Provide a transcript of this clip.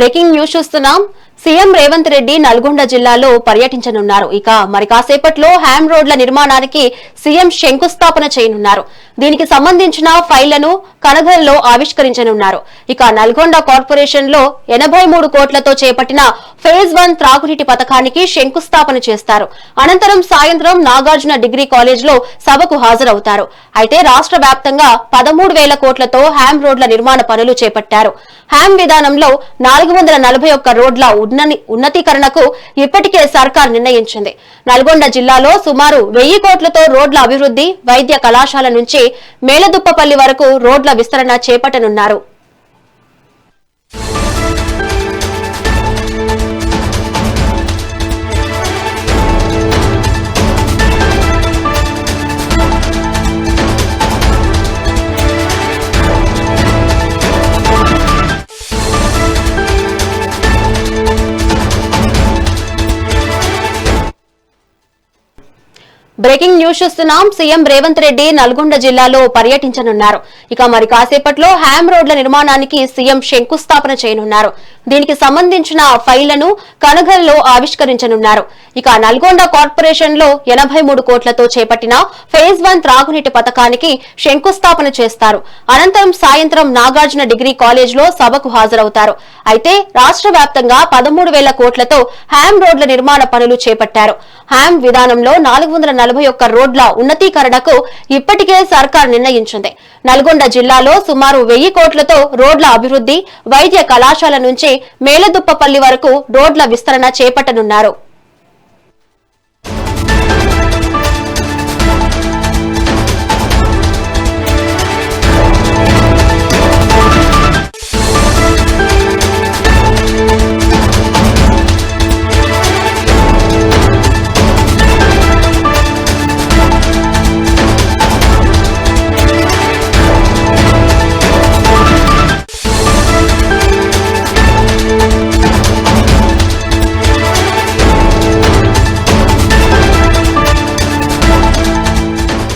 Breaking news చూస్తున్నాం. CM Revanth Reddy Nalgonda జిల్లాలో పర్యటించనున్నారు. ఇక మరి కాసేపట్లో హ్యామ్ రోడ్ల నిర్మాణానికి సీఎం శంకుస్థాపన చేయనున్నారు. దీనికి సంబంధించిన ఫైళ్లను కనగల్లో ఆవిష్కరించనున్నారు. ఇక నల్గొండ కార్పొరేషన్ లో 83 కోట్లతో చేపట్టిన ఫేజ్ 1 త్రాగునీటి పథకానికి శంకుస్థాపన చేస్తారు. అనంతరం సాయంత్రం నాగార్జున డిగ్రీ కాలేజ్ లో సభకు హాజరవుతారు. అయితే రాష్ట్ర వ్యాప్తంగా 13,000 కోట్లతో హ్యామ్ రోడ్ల నిర్మాణ పనులు చేపట్టారు. హ్యామ్ విధానంలో 441 రోడ్ల ఉన్నతీకరణకు ఇప్పటికే సర్కార్ నిర్ణయించింది. నల్గొండ జిల్లాలో సుమారు 1000 కోట్లతో రోడ్ల అభివృద్ధి, వైద్య కళాశాల నుంచి మేలదుప్పపల్లి వరకు రోడ్ల విస్తరణ చేపట్టనున్నారు. బ్రేకింగ్ న్యూస్ చూస్తున్నాం. సీఎం రేవంత్ రెడ్డి నల్గొండ జిల్లాలో పర్యటించనున్నారు. ఇక మరి కాసేపట్లో హ్యామ్ రోడ్ల నిర్మాణానికి సీఎం శంకుస్థాపన చేయనున్నారు. దీనికి సంబంధించిన ఫైళ్లను కనగల్లో ఆవిష్కరించనున్నారు. ఇక నల్గొండ కార్పొరేషన్ లో 83 కోట్లతో చేపట్టిన ఫేజ్ 1 త్రాగునీటి పథకానికి శంకుస్థాపన చేస్తారు. అనంతరం సాయంత్రం నాగార్జున డిగ్రీ కాలేజ్ లో సభకు హాజరవుతారు. అయితే రాష్ట్ర వ్యాప్తంగా 13,000 కోట్లతో హ్యామ్ రోడ్ల నిర్మాణ పనులు చేపట్టారు. హ్యామ్ విధానంలో 441 రోడ్ల ఉన్నతీకరణకు ఇప్పటికే సర్కార్ నిర్ణయించింది. నల్గొండ జిల్లాలో సుమారు 1000 కోట్లతో రోడ్ల అభివృద్ధి, వైద్య కళాశాల నుంచి మేలదుప్పపల్లి వరకు రోడ్ల విస్తరణ చేపట్టనున్నారు.